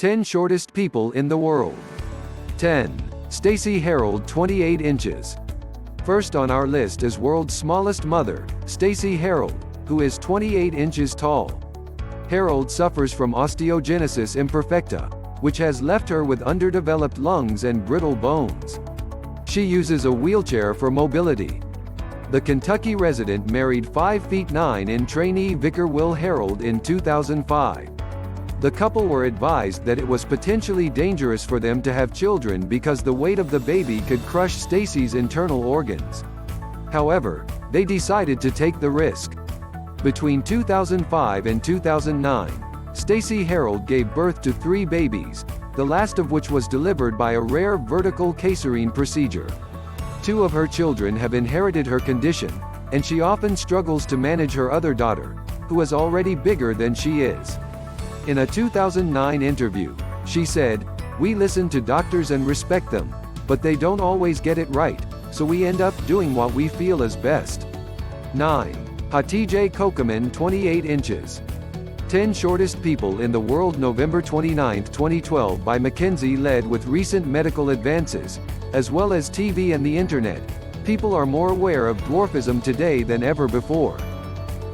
10 shortest people in the world. 10. Stacey Herald, 28 inches. First on our list is world's smallest mother, Stacey Herald, who is 28 inches tall. Herald suffers from osteogenesis imperfecta, which has left her with underdeveloped lungs and brittle bones. She uses a wheelchair for mobility. The Kentucky resident married 5 feet 9 in trainee vicar Will Herald in 2005. The couple were advised that it was potentially dangerous for them to have children because the weight of the baby could crush Stacey's internal organs. However, they decided to take the risk. Between 2005 and 2009, Stacey Herald gave birth to 3 babies, the last of which was delivered by a rare vertical caesarean procedure. 2 of her children have inherited her condition, and she often struggles to manage her other daughter, who is already bigger than she is. In a 2009 interview, she said, "We listen to doctors and respect them, but they don't always get it right, so we end up doing what we feel is best." 9. Hatice Kocaman, 28 inches. 10 shortest people in the world. November 29, 2012 by McKinsey. Led with recent medical advances, as well as TV and the internet, people are more aware of dwarfism today than ever before.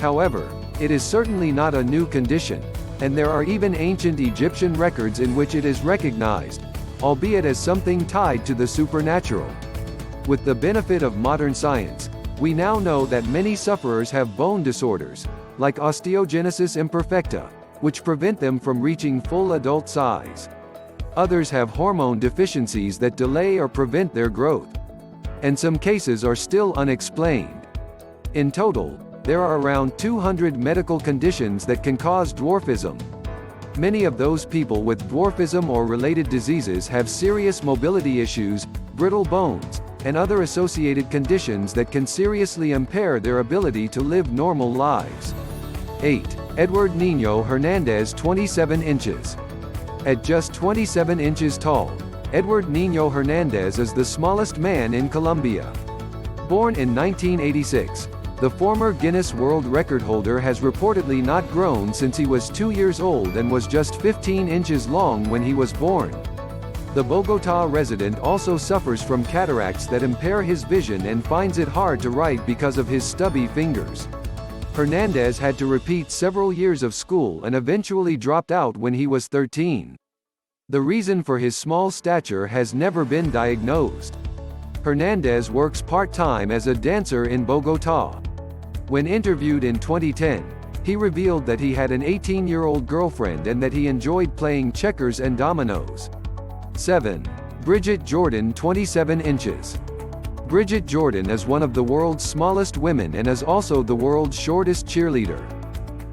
However, it is certainly not a new condition, and there are even ancient Egyptian records in which it is recognized, albeit as something tied to the supernatural. With the benefit of modern science, we now know that many sufferers have bone disorders, like osteogenesis imperfecta, which prevent them from reaching full adult size. Others have hormone deficiencies that delay or prevent their growth. And some cases are still unexplained. In total, there are around 200 medical conditions that can cause dwarfism. Many of those people with dwarfism or related diseases have serious mobility issues, brittle bones, and other associated conditions that can seriously impair their ability to live normal lives. 8. Edward Niño Hernandez, 27 inches. At just 27 inches tall, Edward Niño Hernandez is the smallest man in Colombia. Born in 1986, the former Guinness World Record holder has reportedly not grown since he was 2 years old and was just 15 inches long when he was born. The Bogotá resident also suffers from cataracts that impair his vision and finds it hard to write because of his stubby fingers. Hernandez had to repeat several years of school and eventually dropped out when he was 13. The reason for his small stature has never been diagnosed. Hernandez works part-time as a dancer in Bogotá. When interviewed in 2010, he revealed that he had an 18-year-old girlfriend and that he enjoyed playing checkers and dominoes. 7. Bridgette Jordan, 27 inches. Bridgette Jordan is one of the world's smallest women and is also the world's shortest cheerleader.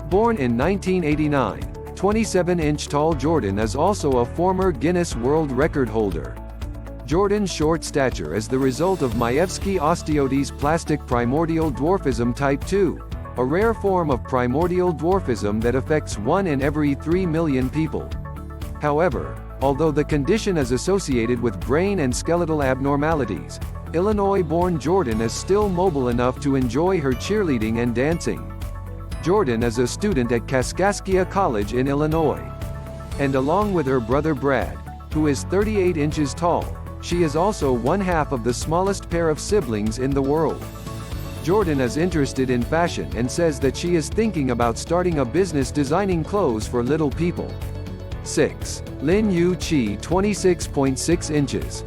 Born in 1989, 27-inch tall Jordan is also a former Guinness World Record holder. Jordan's short stature is the result of Majewski osteodysplastic primordial dwarfism type 2, a rare form of primordial dwarfism that affects 1 in every 3 million people. However, although the condition is associated with brain and skeletal abnormalities, Illinois-born Jordan is still mobile enough to enjoy her cheerleading and dancing. Jordan is a student at Kaskaskia College in Illinois. And along with her brother Brad, who is 38 inches tall, she is also one half of the smallest pair of siblings in the world. Jordan is interested in fashion and says that she is thinking about starting a business designing clothes for little people. 6. Lin Yu Chi, 26.6 inches.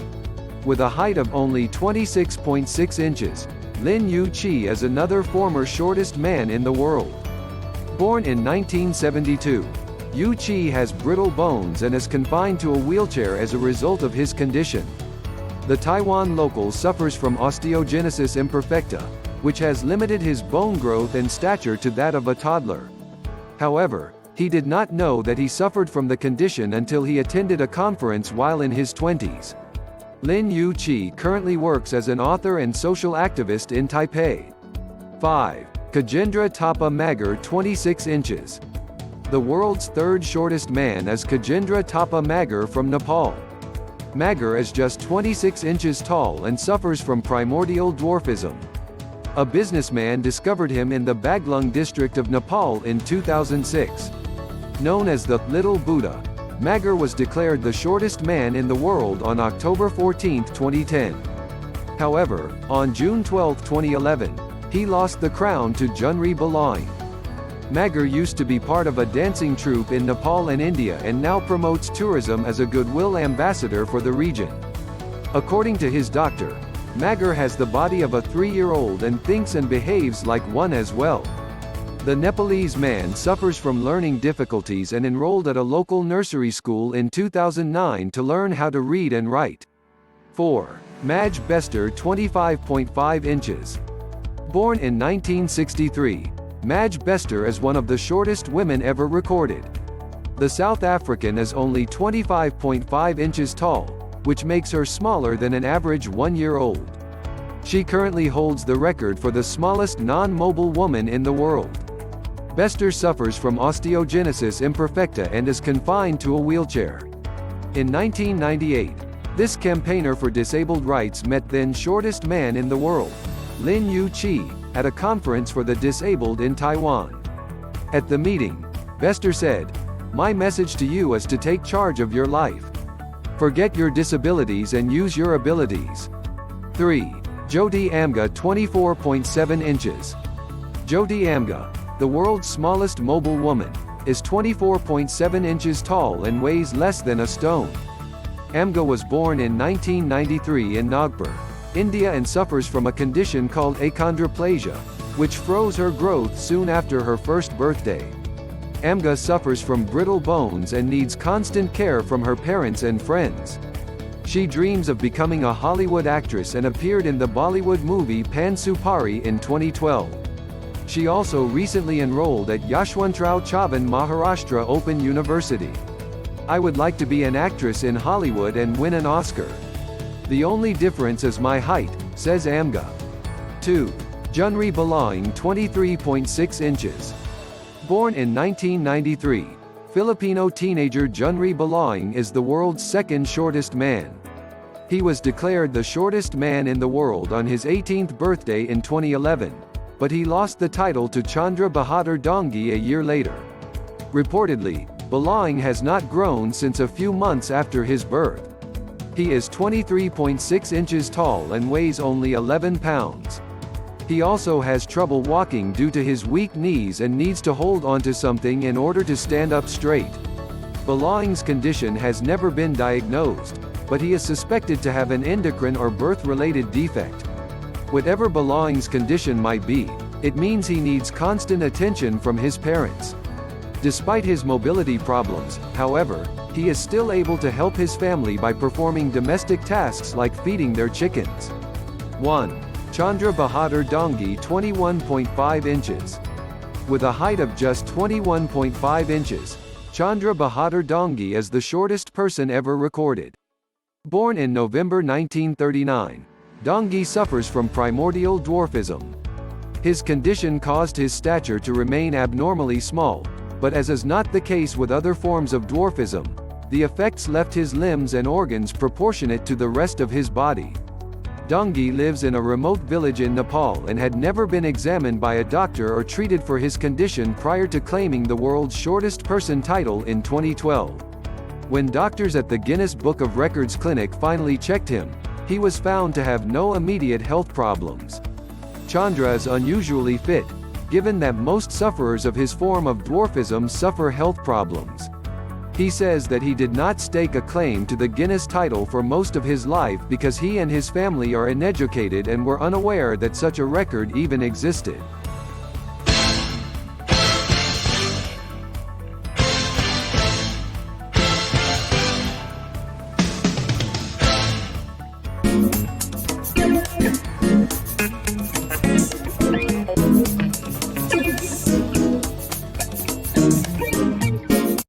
With a height of only 26.6 inches, Lin Yu Chi is another former shortest man in the world. Born in 1972, Yu Chi has brittle bones and is confined to a wheelchair as a result of his condition. The Taiwan local suffers from osteogenesis imperfecta, which has limited his bone growth and stature to that of a toddler. However, he did not know that he suffered from the condition until he attended a conference while in his 20s. Lin Yu Chi currently works as an author and social activist in Taipei. 5. Khagendra Thapa Magar, 26 inches. The world's third shortest man is Khagendra Thapa Magar from Nepal. Magar is just 26 inches tall and suffers from primordial dwarfism. A businessman discovered him in the Baglung district of Nepal in 2006. Known as the Little Buddha, Magar was declared the shortest man in the world on October 14, 2010. However, on June 12, 2011, he lost the crown to Junri Balaing. Magar used to be part of a dancing troupe in Nepal and India and now promotes tourism as a goodwill ambassador for the region. According to his doctor, Magar has the body of a 3-year-old and thinks and behaves like one as well. The Nepalese man suffers from learning difficulties and enrolled at a local nursery school in 2009 to learn how to read and write. 4. Madge Bester, 25.5 inches. Born in 1963, Madge Bester is one of the shortest women ever recorded. The South African is only 25.5 inches tall, which makes her smaller than an average 1-year-old. She currently holds the record for the smallest non-mobile woman in the world. Bester suffers from osteogenesis imperfecta and is confined to a wheelchair. In 1998, this campaigner for disabled rights met then shortest man in the world, Lin Yu-chi, at a conference for the disabled in Taiwan. At the meeting, Bester said, "My message to you is to take charge of your life. Forget your disabilities and use your abilities." 3. Jyoti Amge, 24.7 inches. Jyoti Amge, the world's smallest mobile woman, is 24.7 inches tall and weighs less than a stone. Amge was born in 1993 in Nagpur, India and suffers from a condition called achondroplasia, which froze her growth soon after her first birthday. Amge suffers from brittle bones and needs constant care from her parents and friends. She dreams of becoming a Hollywood actress and appeared in the Bollywood movie Pansupari in 2012. She also recently enrolled at Yashwantrao Chavan Maharashtra Open University. "I would like to be an actress in Hollywood and win an Oscar. The only difference is my height," says Amge. 2. Junri Balaing, 23.6 inches. Born in 1993, Filipino teenager Junri Balaing is the world's second shortest man. He was declared the shortest man in the world on his 18th birthday in 2011, but he lost the title to Chandra Bahadur Dongi a year later. Reportedly, Balaing has not grown since a few months after his birth. He is 23.6 inches tall and weighs only 11 pounds. He also has trouble walking due to his weak knees and needs to hold onto something in order to stand up straight. Balaing's condition has never been diagnosed, but he is suspected to have an endocrine or birth-related defect. Whatever Balaing's condition might be, it means he needs constant attention from his parents. Despite his mobility problems, however, he is still able to help his family by performing domestic tasks like feeding their chickens. 1. Chandra Bahadur Dongi, 21.5 inches. With a height of just 21.5 inches, Chandra Bahadur Dongi is the shortest person ever recorded. Born in November 1939, Dongi suffers from primordial dwarfism. His condition caused his stature to remain abnormally small, but as is not the case with other forms of dwarfism, the effects left his limbs and organs proportionate to the rest of his body. Dongi lives in a remote village in Nepal and had never been examined by a doctor or treated for his condition prior to claiming the world's shortest person title in 2012. When doctors at the Guinness Book of Records clinic finally checked him, he was found to have no immediate health problems. Chandra is unusually fit, given that most sufferers of his form of dwarfism suffer health problems. He says that he did not stake a claim to the Guinness title for most of his life because he and his family are uneducated and were unaware that such a record even existed.